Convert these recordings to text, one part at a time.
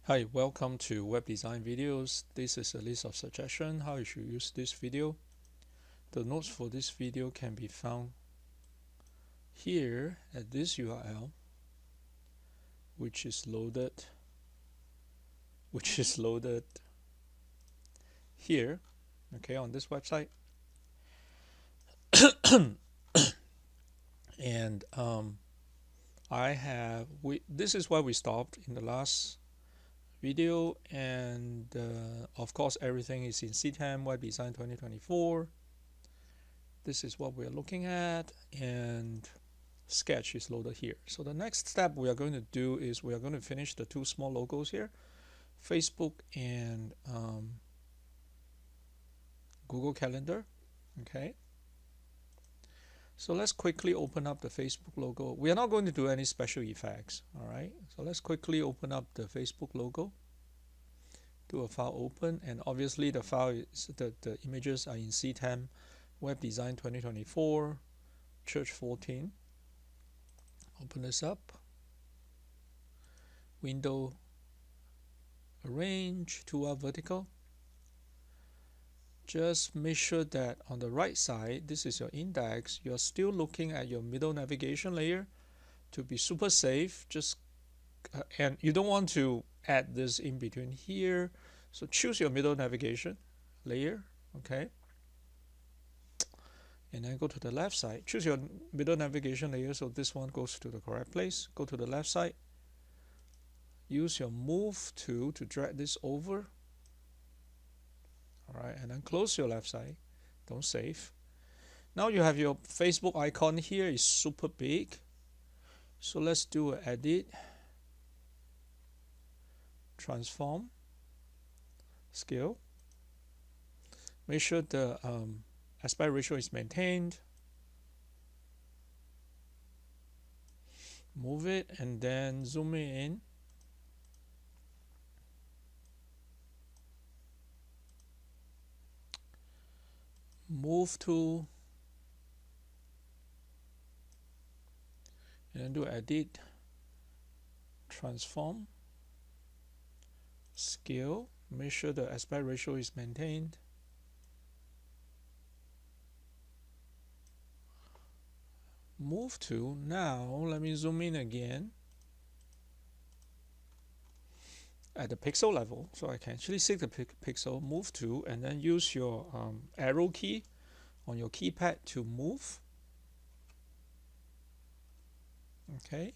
Hi, welcome to Web Design Videos. This is a list of suggestions how you should use this video. The notes for this video can be found here at this URL, which is loaded here, okay, on this website. And this is where we stopped in the last video, and of course everything is in CTEM Web Design 2024. This is what we're looking at, and Sketch is loaded here. So the next step we are going to do is we are going to finish the two small logos here, Facebook and Google Calendar. Okay, so let's quickly open up the Facebook logo. We are not going to do any special effects. All right, so let's quickly open up the Facebook logo, do a file open, and obviously the file is the images are in CTEM Web Design 2024 Church 14. Open this up, window, arrange, toolbar vertical. Just make sure that on the right side, this is your index, you're still looking at your middle navigation layer to be super safe. Just and you don't want to add this in between here, so choose your middle navigation layer. Okay, and then go to the left side, choose your middle navigation layer, so this one goes to the correct place. Go to the left side, use your move tool to drag this over. All right, and then close your left side, don't save. Now you have your Facebook icon here, is super big, so let's do an edit, transform, scale. Make sure the aspect ratio is maintained. Move it and then zoom in. Move to, and then do edit, transform, scale. Make sure the aspect ratio is maintained. Move to, now let me zoom in again at the pixel level, so I can actually see the pixel. Move to, and then use your arrow key on your keypad to move. Okay,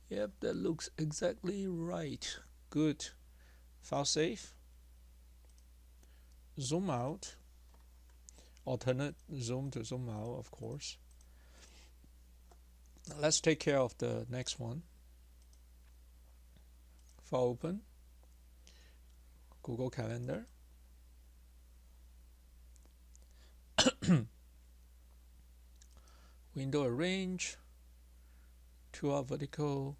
yep, that looks exactly right. Good. File save, zoom out, alternate zoom to zoom out, of course. Let's take care of the next one. File open, Google Calendar. Window arrange, toolbar vertical.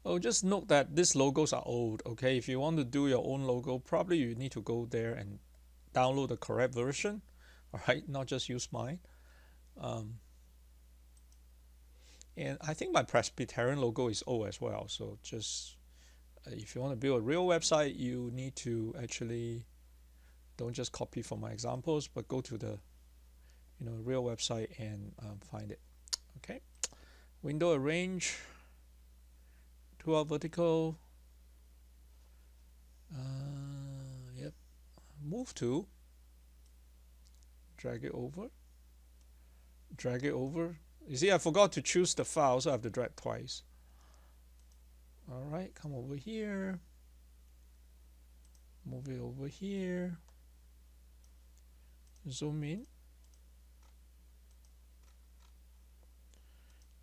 Oh, just note that these logos are old. Okay, if you want to do your own logo, probably you need to go there and download the correct version. All right, not just use mine. And I think my Presbyterian logo is old as well. So just if you want to build a real website, you need to actually don't just copy from my examples, but go to the real website and find it. Okay, window arrange, toolbar vertical. Yep, move to, drag it over, drag it over. You see, I forgot to choose the file, so I have to drag twice. All right, come over here, move it over here, zoom in,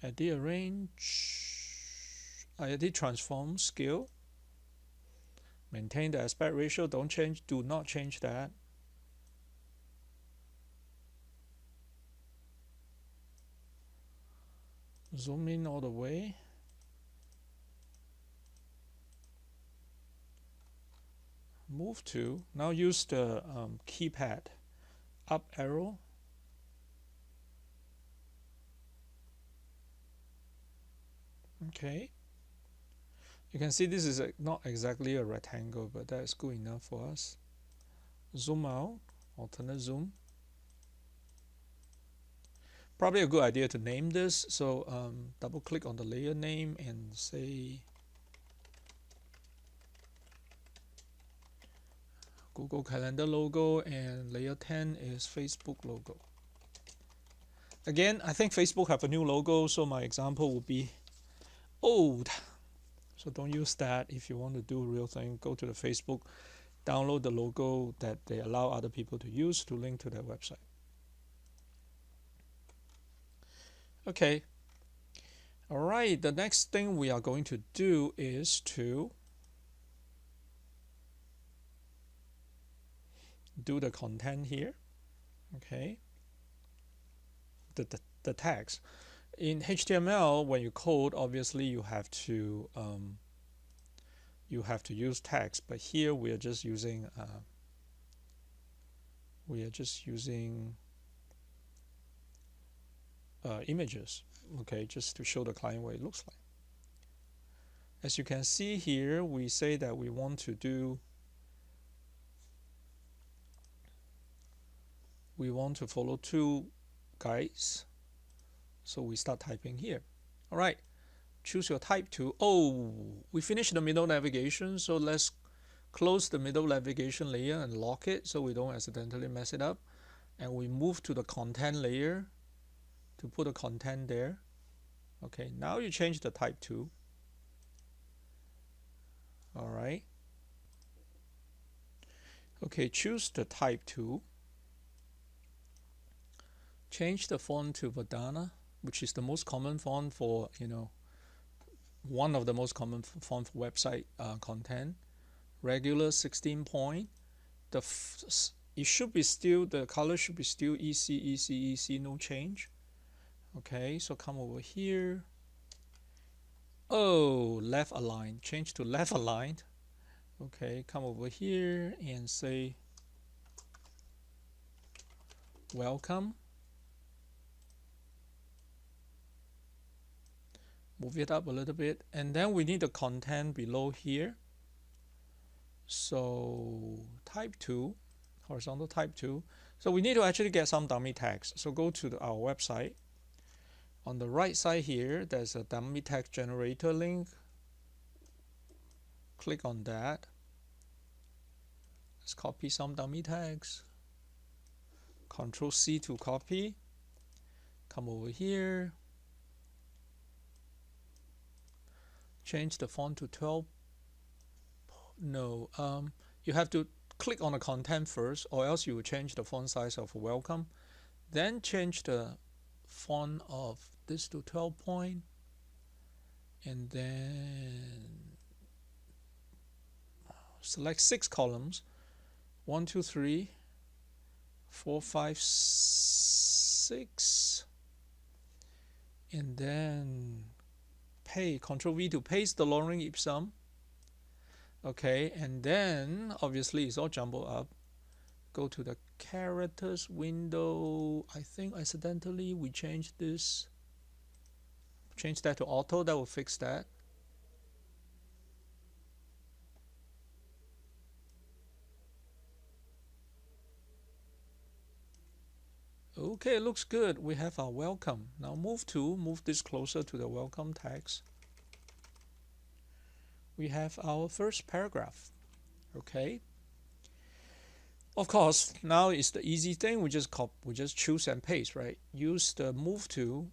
edit arrange, edit transform, scale, maintain the aspect ratio, don't change, do not change that. Zoom in all the way. Move to, now use the keypad, up arrow. Okay. You can see this is not exactly a rectangle, but that is good enough for us. Zoom out, alternate zoom. Probably a good idea to name this. So double click on the layer name and say Google Calendar logo, and layer 10 is Facebook logo. Again, I think Facebook have a new logo, so my example would be old. So don't use that. If you want to do a real thing, go to the Facebook, download the logo that they allow other people to use to link to their website. Okay. All right, the next thing we are going to do is to do the content here. Okay. The tags. In HTML, when you code, obviously you have to use tags, but here we are just using images, okay, just to show the client what it looks like. As you can see here, we say that we want to follow two guides, so we start typing here. All right, choose your type tool. Oh, we finished the middle navigation, so let's close the middle navigation layer and lock it so we don't accidentally mess it up. And we move to the content layer to put the content there. Okay, now you change the type to. All right. Okay, choose the type to. Change the font to Verdana, which is the most common font for, one of the most common font for website content. Regular 16 point. It should be still, the color should be still EC, no change. Okay, so come over here. Oh, left aligned. Change to left aligned. Okay, come over here and say welcome. Move it up a little bit, and then we need the content below here. So type 2, horizontal type 2. So we need to actually get some dummy tags. So go to our website. On the right side here, there's a dummy tag generator link. Click on that. Let's copy some dummy tags. Control C to copy. Come over here. Change the font to 12. No, you have to click on the content first, or else you will change the font size of welcome. Then change the font of this to 12 point, and then select 6 columns. 1, 2, 3, 4, 5, 6, and then Control V to paste the lorem ipsum. Okay, and then obviously it's all jumbled up. Go to the characters window. I think accidentally we changed this. Change that to auto, that will fix that. Okay, it looks good. We have our welcome. Now move this closer to the welcome tags. We have our first paragraph. Okay. Of course, now is the easy thing. We just choose and paste, right? Use the move tool.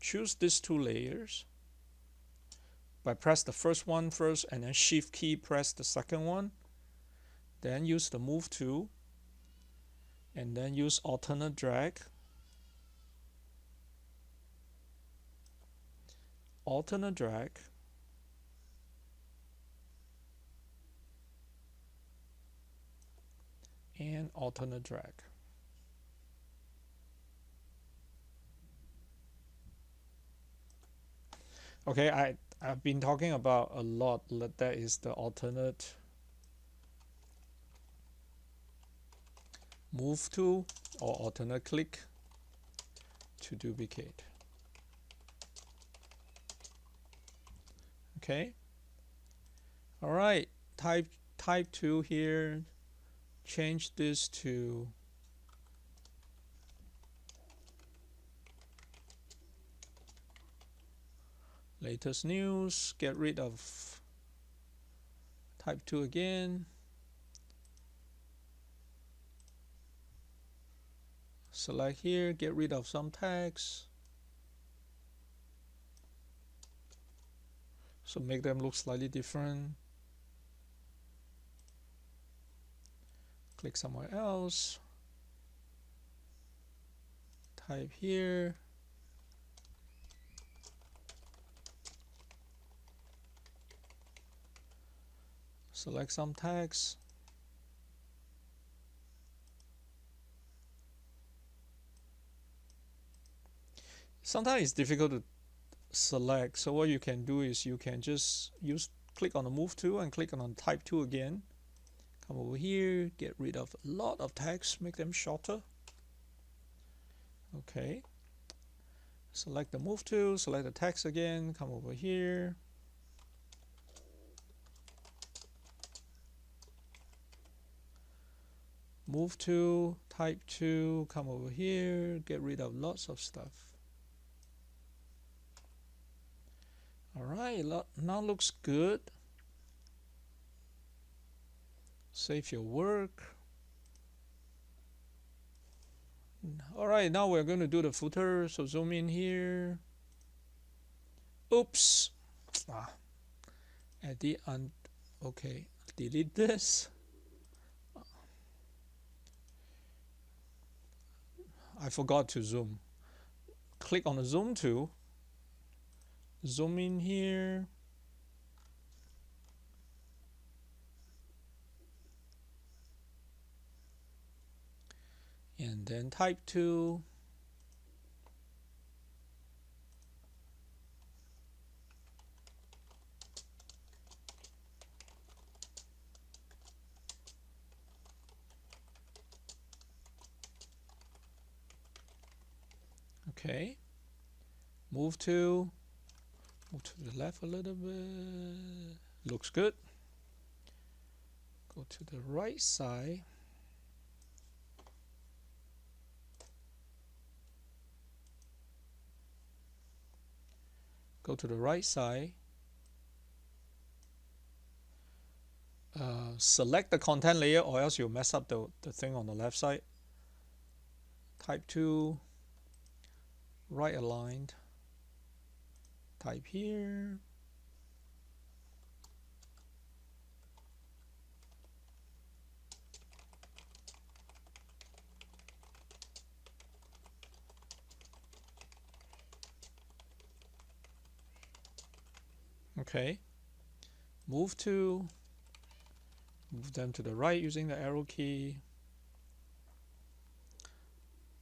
Choose these 2 layers. By press the first one first, and then shift key press the second one. Then use the move tool. And then use alternate drag. Alternate drag. And alternate drag. Okay, I've been talking about a lot. That is the alternate move tool or alternate click to duplicate. Okay, All right, type 2 here. Change this to latest news. Get rid of type 2 again. Select here, get rid of some tags. So make them look slightly different. Click somewhere else. Type here. Select some tags. Sometimes it's difficult to select, so what you can do is you can just click on the move tool and click on type 2 again. Come over here, get rid of a lot of text, make them shorter. Okay. Select the move tool, select the text again, come over here. Move tool, type 2, come over here, get rid of lots of stuff. Alright, now looks good. Save your work. Alright, now we're going to do the footer, so zoom in here. Oops. At the end, okay, delete this. I forgot to zoom. Click on the zoom tool. Zoom in here. And then type 2. Okay. Move to the left a little bit. Looks good. Go to the right side. Go to the right side. Select the content layer or else you'll mess up the thing on the left side. Type 2. Right aligned. Type here. Okay. Move them to the right using the arrow key.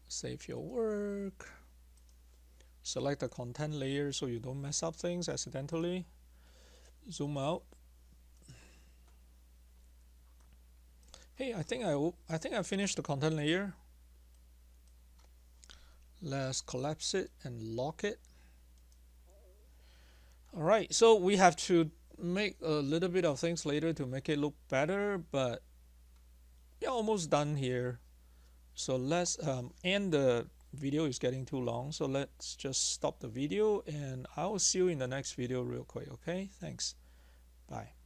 Save your work. Select the content layer so you don't mess up things accidentally. Zoom out. Hey, I think I finished the content layer. Let's collapse it and lock it. Alright, so we have to make a little bit of things later to make it look better, but we're almost done here. So let's end the video. Is getting too long, so let's just stop the video and I'll see you in the next video real quick. Okay, thanks, bye.